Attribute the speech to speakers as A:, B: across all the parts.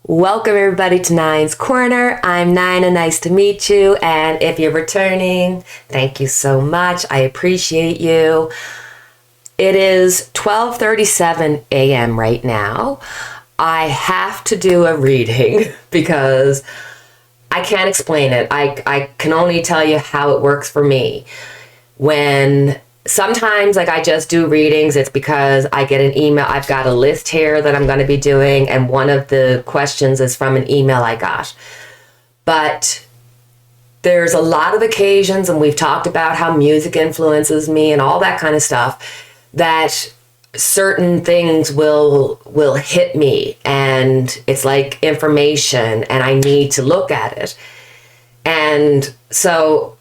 A: Welcome everybody to Nine's Corner. I'm Nina, nice to meet you. And if you're returning, thank you so much. I appreciate you. It is 12:37 a.m. right now. I have to do a reading because I can't explain it. I can only tell you how it works for me. When sometimes I just do readings, it's because I get an email. I've got a list here that I'm going to be doing, and one of the questions is from an email I got. But there's a lot of occasions, and we've talked about how music influences me and all that kind of stuff, that certain things will hit me, and it's like information, and I need to look at it. And so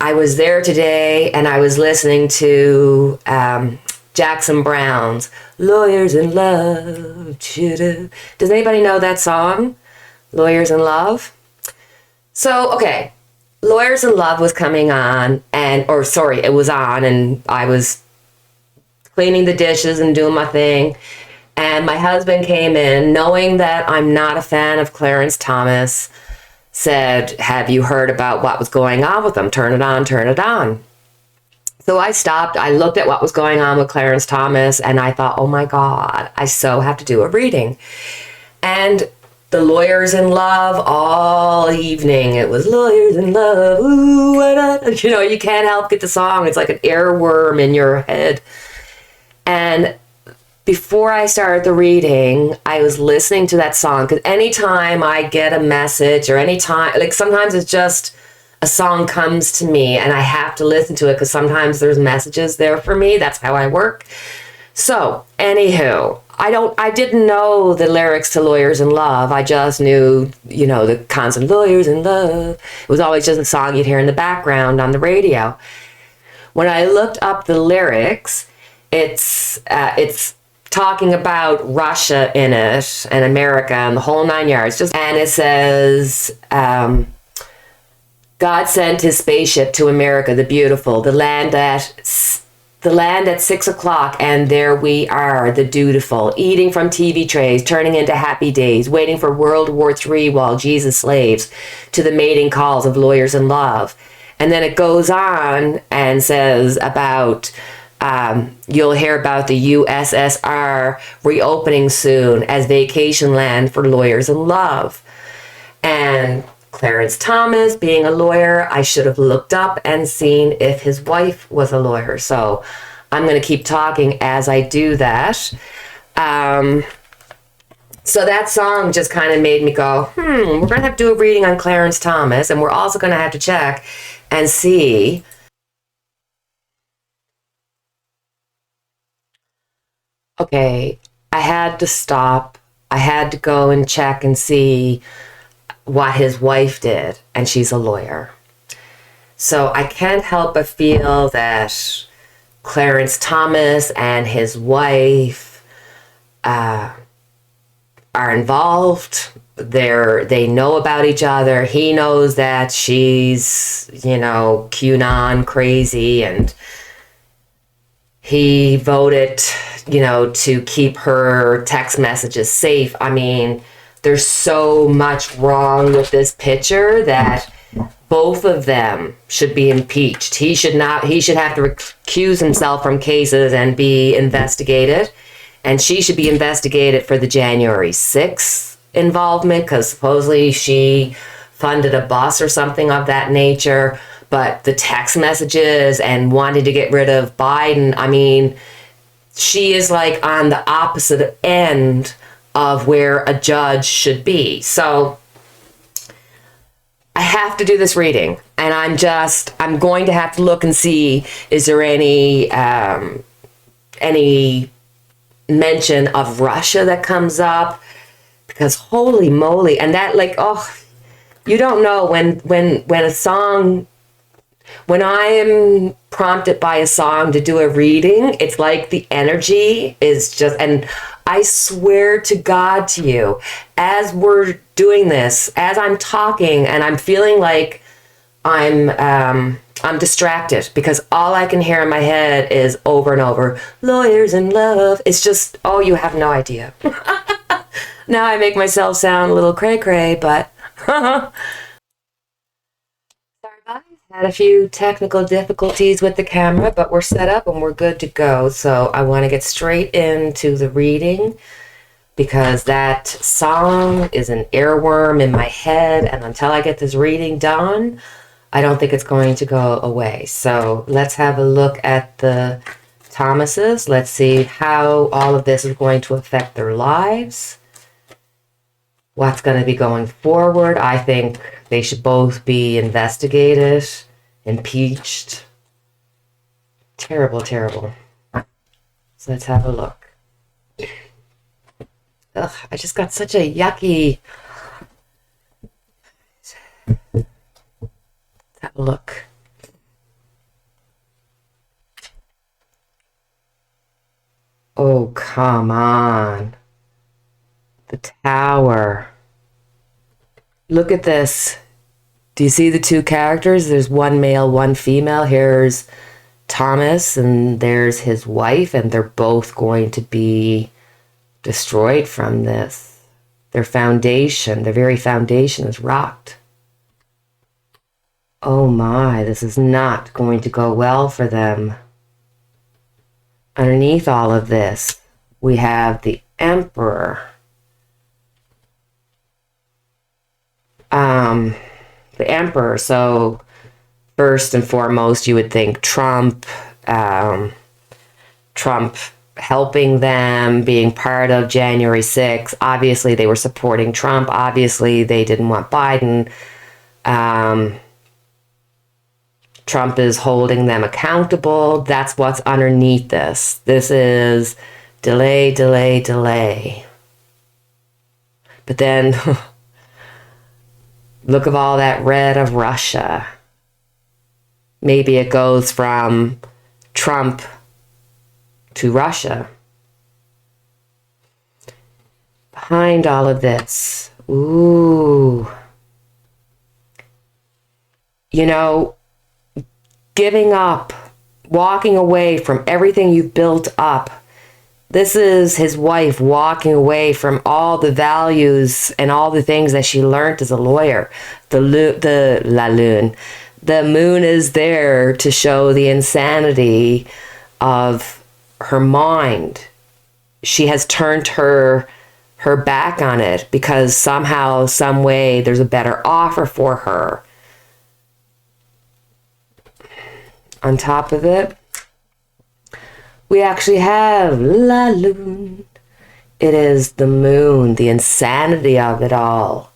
A: I was there today and I was listening to Jackson Browne's Lawyers in Love. Does anybody know that song? Lawyers in Love? So, okay. Lawyers in Love was coming on it was on, and I was cleaning the dishes and doing my thing. And my husband came in knowing that I'm not a fan of Clarence Thomas. Said, have you heard about what was going on with them? Turn it on, turn it on. So I stopped. I looked at what was going on with Clarence Thomas, and I thought, oh my God, I so have to do a reading. And the Lawyers in Love all evening. It was Lawyers in Love. Ooh, what you can't help get the song. It's like an earworm in your head. And before I started the reading, I was listening to that song, because anytime I get a message or anytime, like sometimes it's just a song comes to me and I have to listen to it because sometimes there's messages there for me. That's how I work. So, anywho, I didn't know the lyrics to Lawyers in Love. I just knew, the constant Lawyers in Love. It was always just a song you'd hear in the background on the radio. When I looked up the lyrics, it's talking about Russia in it and America and the whole nine yards. And it says, God sent his spaceship to America, the beautiful, the land at 6 o'clock, and there we are, the dutiful, eating from TV trays, turning into happy days, waiting for World War III while Jesus slaves to the mating calls of Lawyers in Love. And then it goes on and says about you'll hear about the USSR reopening soon as vacation land for lawyers in love. And Clarence Thomas, being a lawyer, I should have looked up and seen if his wife was a lawyer. So I'm going to keep talking as I do that. So that song just kind of made me go, we're going to have to do a reading on Clarence Thomas, and we're also going to have to check and see. Okay, I had to stop. I had to go and check and see what his wife did, and she's a lawyer. So I can't help but feel that Clarence Thomas and his wife are involved. They know about each other. He knows that she's, QAnon crazy, and he voted, to keep her text messages safe. I mean, there's so much wrong with this picture that both of them should be impeached. He should have to recuse himself from cases and be investigated. And she should be investigated for the January 6th involvement, because supposedly she funded a bus or something of that nature. But the text messages and wanting to get rid of Biden, I mean, she is like on the opposite end of where a judge should be. So I have to do this reading, and I'm going to have to look and see, is there any mention of Russia that comes up? Because holy moly, and that you don't know when a song. When I am prompted by a song to do a reading, it's like the energy is just, and I swear to God to you, as we're doing this, as I'm talking and I'm feeling like I'm distracted, because all I can hear in my head is over and over, Lawyers in Love. It's just, oh, you have no idea. Now I make myself sound a little cray-cray, but sorry guys, had a few technical difficulties with the camera, but we're set up and we're good to go. So I want to get straight into the reading because that song is an earworm in my head, and until I get this reading done, I don't think it's going to go away. So let's have a look at the Thomases. Let's see how all of this is going to affect their lives. What's going to be going forward. I think they should both be investigated, impeached. Terrible, terrible. So let's have a look. Ugh, I just got such a yucky... Let's have a look. Oh, come on. The Tower. Look at this. Do you see the two characters? There's one male, one female. Here's Thomas, and there's his wife, and they're both going to be destroyed from this. Their foundation, their very foundation is rocked. Oh my, this is not going to go well for them. Underneath all of this, we have the Emperor. The Emperor, so first and foremost, you would think Trump, Trump helping them, being part of January 6th. Obviously, they were supporting Trump. Obviously, they didn't want Biden. Trump is holding them accountable. That's what's underneath this. This is delay, delay, delay. But then, look at all that red of Russia. Maybe it goes from Trump to Russia. Behind all of this, ooh. You know, giving up, walking away from everything you've built up. This is his wife walking away from all the values and all the things that she learned as a lawyer. The moon is there to show the insanity of her mind. She has turned her back on it because somehow, some way, there's a better offer for her. On top of it, we actually have La Lune. It is the moon, the insanity of it all.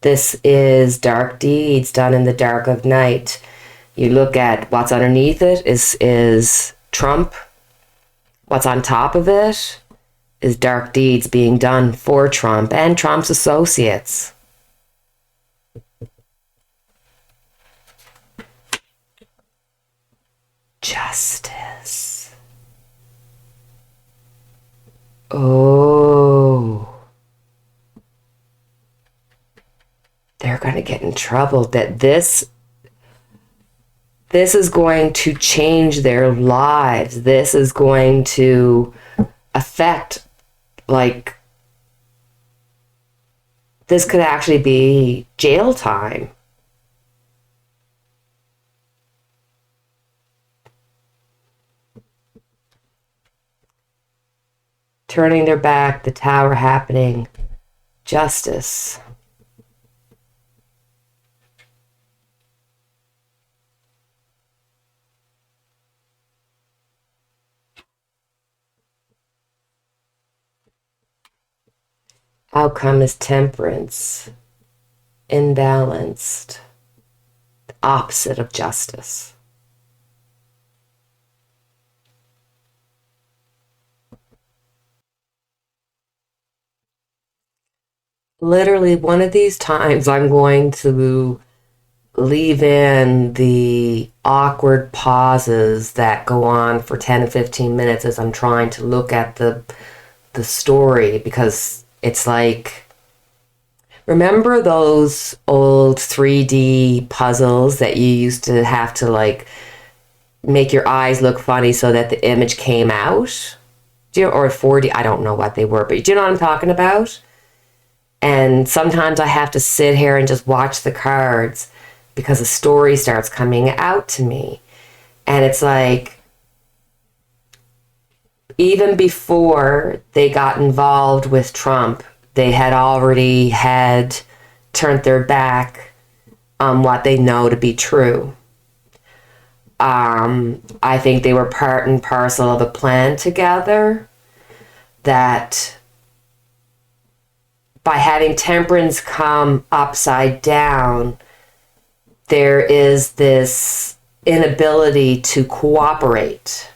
A: This is dark deeds done in the dark of night. You look at what's underneath it is Trump. What's on top of it is dark deeds being done for Trump and Trump's associates. Justice. Oh. They're going to get in trouble. That this is going to change their lives. This is going to affect, like, this could actually be jail time. Turning their back, the Tower happening, justice. Outcome is temperance, imbalanced, the opposite of justice. Literally, one of these times I'm going to leave in the awkward pauses that go on for 10 to 15 minutes as I'm trying to look at the story, because it's like, remember those old 3D puzzles that you used to have to, like, make your eyes look funny so that the image came out? or 40, I don't know what they were, but do you know what I'm talking about? And sometimes I have to sit here and just watch the cards because a story starts coming out to me. And it's like, even before they got involved with Trump, they had already had turned their back on what they know to be true. I think they were part and parcel of a plan together that by having temperance come upside down, there is this inability to cooperate.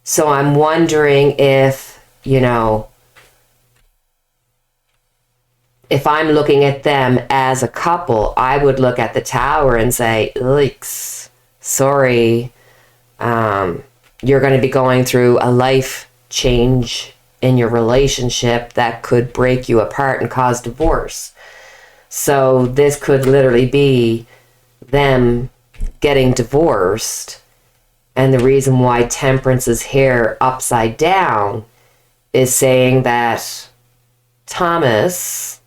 A: So I'm wondering if, if I'm looking at them as a couple, I would look at the tower and say, "Yikes, sorry, you're going to be going through a life change in your relationship that could break you apart and cause divorce." So this could literally be them getting divorced. And the reason why temperance is here upside down is saying that Thomas,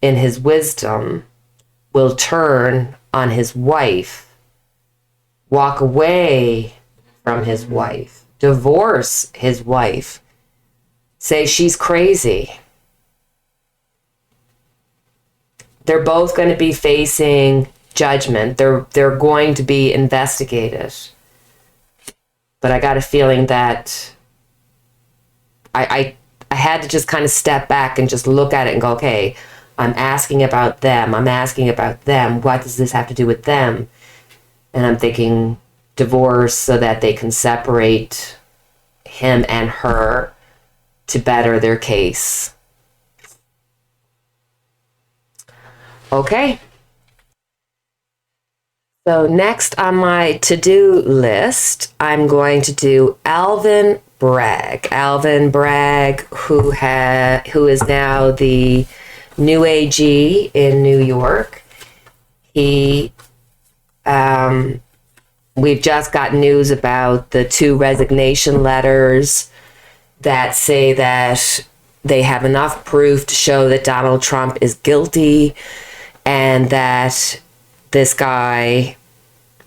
A: in his wisdom, will turn on his wife, walk away from his wife, divorce his wife, say she's crazy. They're both going to be facing judgment. They're going to be investigated. But I got a feeling that I had to just kind of step back and just look at it and go, okay, I'm asking about them. I'm asking about them. What does this have to do with them? And I'm thinking divorce so that they can separate him and her to better their case. Okay. So next on my to-do list, I'm going to do Alvin Bragg. Alvin Bragg, who is now the new AG in New York. We've just got news about the 2 resignation letters that say that they have enough proof to show that Donald Trump is guilty, and that this guy,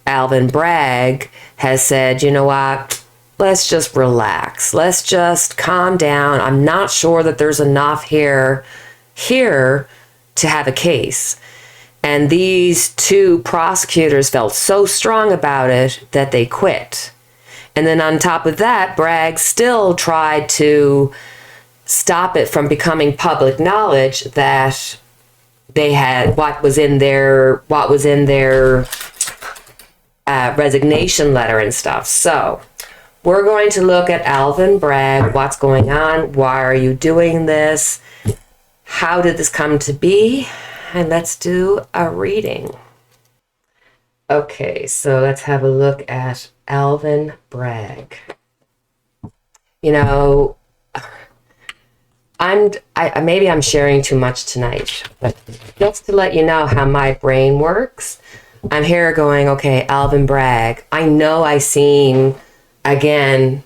A: Alvin Bragg, has said, you know what, let's just relax. Let's just calm down. I'm not sure that there's enough here to have a case. And these 2 prosecutors felt so strong about it that they quit. And then on top of that, Bragg still tried to stop it from becoming public knowledge that they had what was in their resignation letter and stuff. So we're going to look at Alvin Bragg. What's going on? Why are you doing this? How did this come to be? And let's do a reading. Okay, so let's have a look at Alvin Bragg. Maybe I'm sharing too much tonight, but just to let you know how my brain works, I'm here going, okay, Alvin Bragg. I know I seem, again,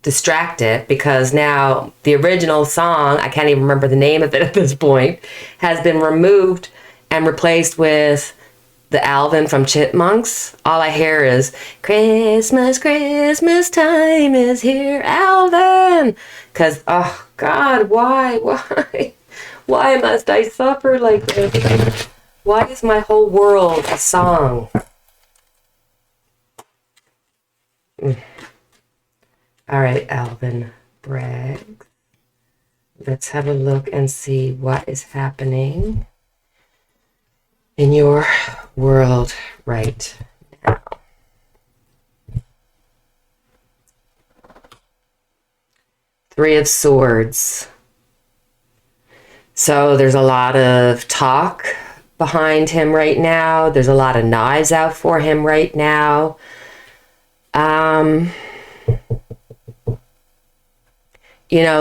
A: distracted because now the original song, I can't even remember the name of it at this point, has been removed and replaced with the Alvin from Chipmunks. All I hear is, Christmas, Christmas time is here, Alvin. Because, oh God, why must I suffer like this? Why is my whole world a song? All right, Alvin Bragg. Let's have a look and see what is happening in your world right now. Three of Swords. So there's a lot of talk behind him right now. There's a lot of knives out for him right now.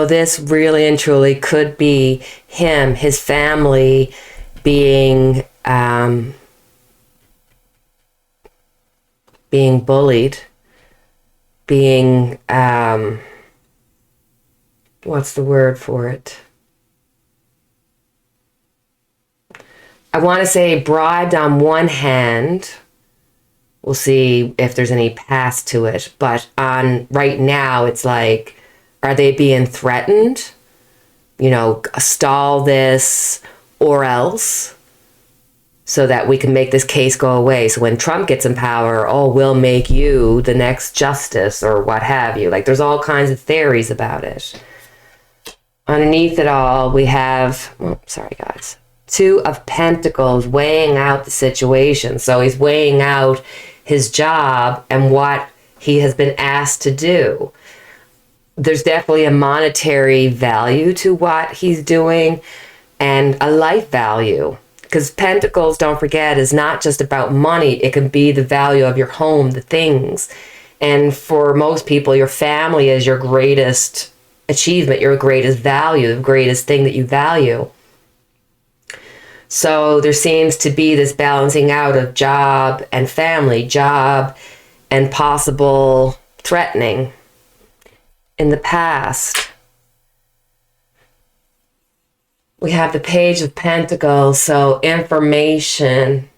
A: This really and truly could be him, his family being bullied, being what's the word for it? I want to say bribed on one hand. We'll see if there's any past to it. But on right now, it's like, are they being threatened? You know, stall this or else, so that we can make this case go away. So when Trump gets in power, oh, we'll make you the next justice or what have you. Like, there's all kinds of theories about it. Underneath it all, we have, oh, sorry guys, Two of Pentacles weighing out the situation. So he's weighing out his job and what he has been asked to do. There's definitely a monetary value to what he's doing and a life value. Because Pentacles, don't forget, is not just about money. It can be the value of your home, the things. And for most people, your family is your greatest achievement, your greatest value, the greatest thing that you value. So there seems to be this balancing out of job and family, job and possible threatening in the past. We have the Page of Pentacles, so information.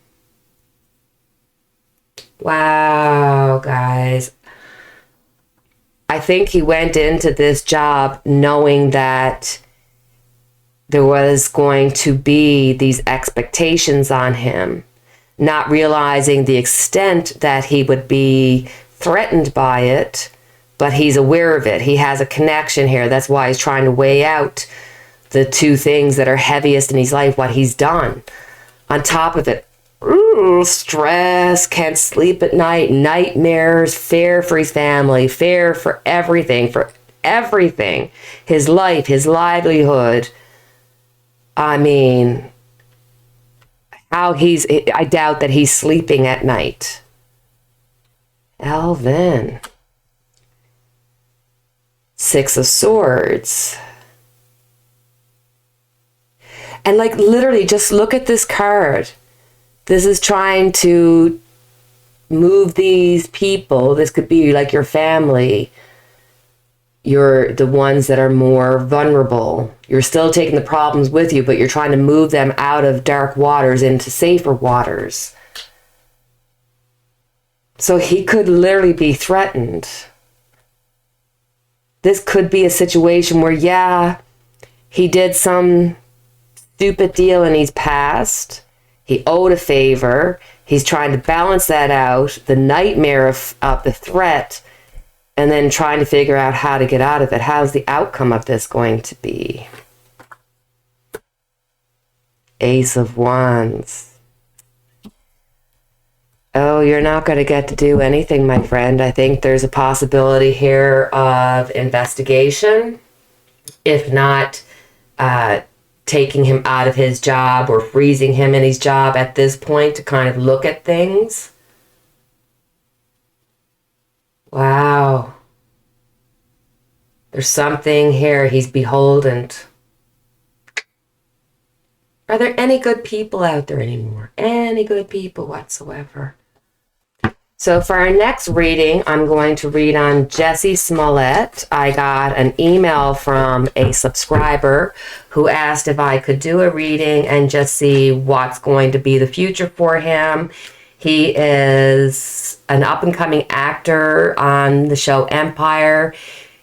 A: Wow, guys. I think he went into this job knowing that there was going to be these expectations on him, not realizing the extent that he would be threatened by it, but he's aware of it. He has a connection here. That's why he's trying to weigh out the two things that are heaviest in his life, what he's done. On top of it, stress, can't sleep at night, nightmares, fear for his family, fear for everything, his life, his livelihood. I mean, I doubt that he's sleeping at night. Alvin. Six of Swords. And like literally just look at this card. This is trying to move these people. This could be like your family. You're the ones that are more vulnerable. You're still taking the problems with you, but you're trying to move them out of dark waters into safer waters. So he could literally be threatened. This could be a situation where, yeah, he did some stupid deal in his past. He owed a favor. He's trying to balance that out, the nightmare of the threat, and then trying to figure out how to get out of it. How's the outcome of this going to be? Ace of Wands. Oh, you're not going to get to do anything, my friend. I think there's a possibility here of investigation, if not taking him out of his job or freezing him in his job at this point to kind of look at things. Wow. There's something here. He's beholden. Are there any good people out there anymore? Any good people whatsoever? So for our next reading, I'm going to read on Jussie Smollett. I got an email from a subscriber who asked if I could do a reading and just see what's going to be the future for him. He is an up-and-coming actor on the show Empire.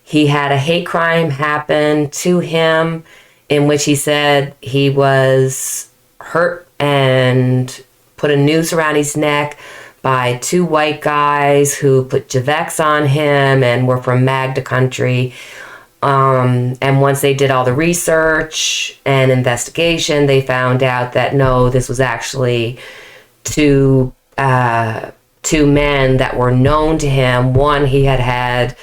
A: He had a hate crime happen to him in which he said he was hurt and put a noose around his neck by two white guys who put Javex on him and were from Magda country. And once they did all the research and investigation, they found out that no, this was actually two men that were known to him. One he had had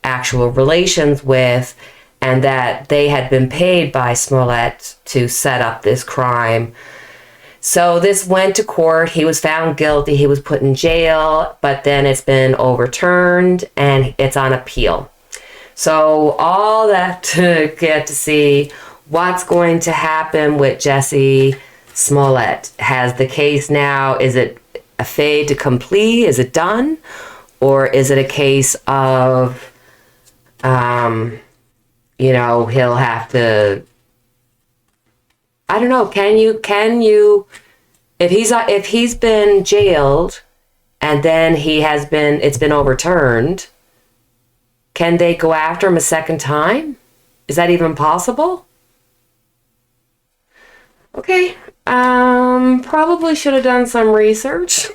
A: actual relations with, and that they had been paid by Smollett to set up this crime. So this went to court. He was found guilty. He was put in jail, but then it's been overturned and it's on appeal. So all that to get to see what's going to happen with Jussie Smollett. Has the case now, is it a fait accompli? Is it done? Or is it a case of he'll have to, I don't know, can you, if he's been jailed and then it's been overturned, can they go after him a second time? Is that even possible? Okay, probably should have done some research.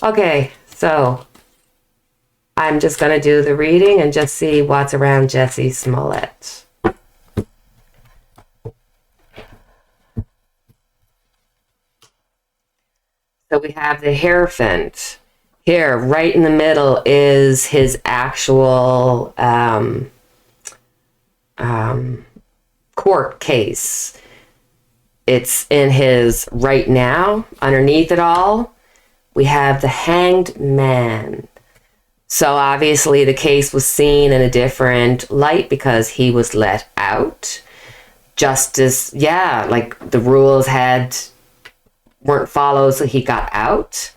A: Okay, so I'm just going to do the reading and just see what's around Jussie Smollett. So we have the Hierophant. Here, right in the middle, is his actual court case. It's in his right now. Underneath it all, we have the Hanged Man. So obviously the case was seen in a different light because he was let out. Justice, like the rules weren't followed, so he got out.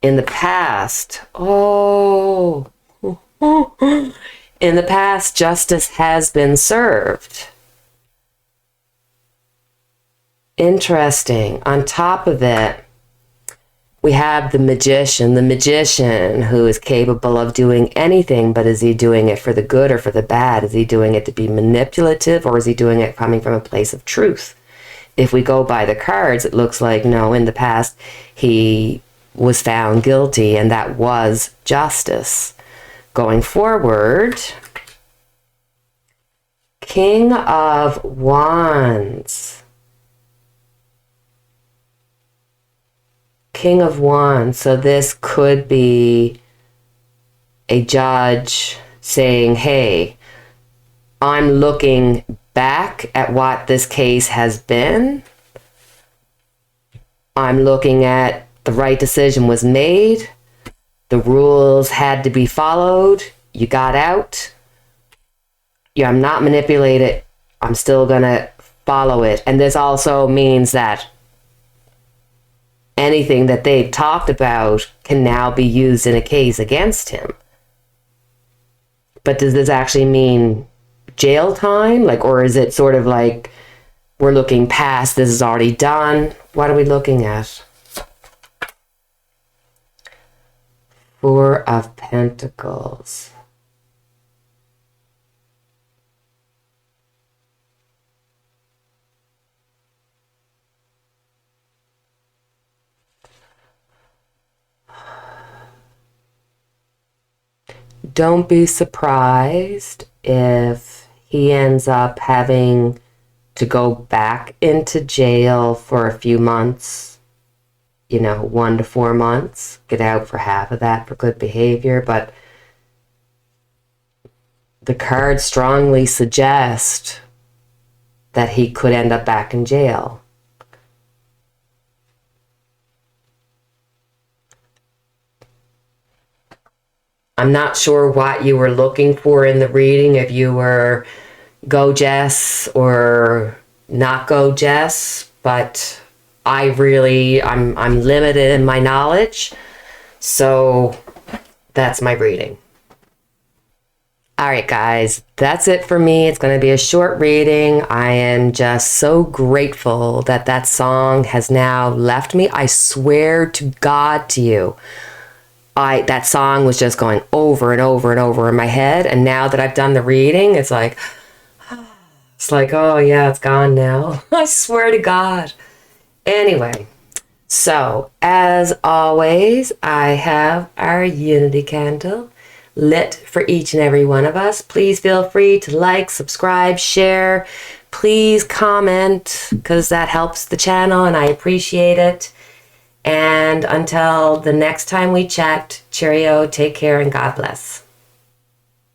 A: In the past, justice has been served. Interesting. On top of it, we have the magician who is capable of doing anything, but is he doing it for the good or for the bad? Is he doing it to be manipulative, or is he doing it coming from a place of truth? If we go by the cards, it looks like, no, in the past, he was found guilty, and that was justice. Going forward, King of Wands. King of Wands. So this could be a judge saying, hey, I'm looking back at what this case has been. I'm looking at the right decision was made. The rules had to be followed. You got out. Yeah, I'm not manipulated. I'm still going to follow it. And this also means that anything that they've talked about can now be used in a case against him. But does this actually mean jail time? Or is it sort of like we're looking past, this is already done? What are we looking at? Four of Pentacles. Don't be surprised if he ends up having to go back into jail for a few months. 1 to 4 months, get out for half of that for good behavior. But the cards strongly suggest that he could end up back in jail. I'm not sure what you were looking for in the reading, if you were go Jess or not go Jess, but I'm limited in my knowledge, so that's my reading. All right, guys, that's it for me. It's going to be a short reading. I am just so grateful that that song has now left me. I swear to God to you, that song was just going over and over and over in my head, and now that I've done the reading, it's like, oh yeah, it's gone now. I swear to God. Anyway, so as always, I have our unity candle lit for each and every one of us. Please feel free to like, subscribe, share. Please comment, because that helps the channel and I appreciate it. And until the next time we chat, cheerio, take care, and God bless.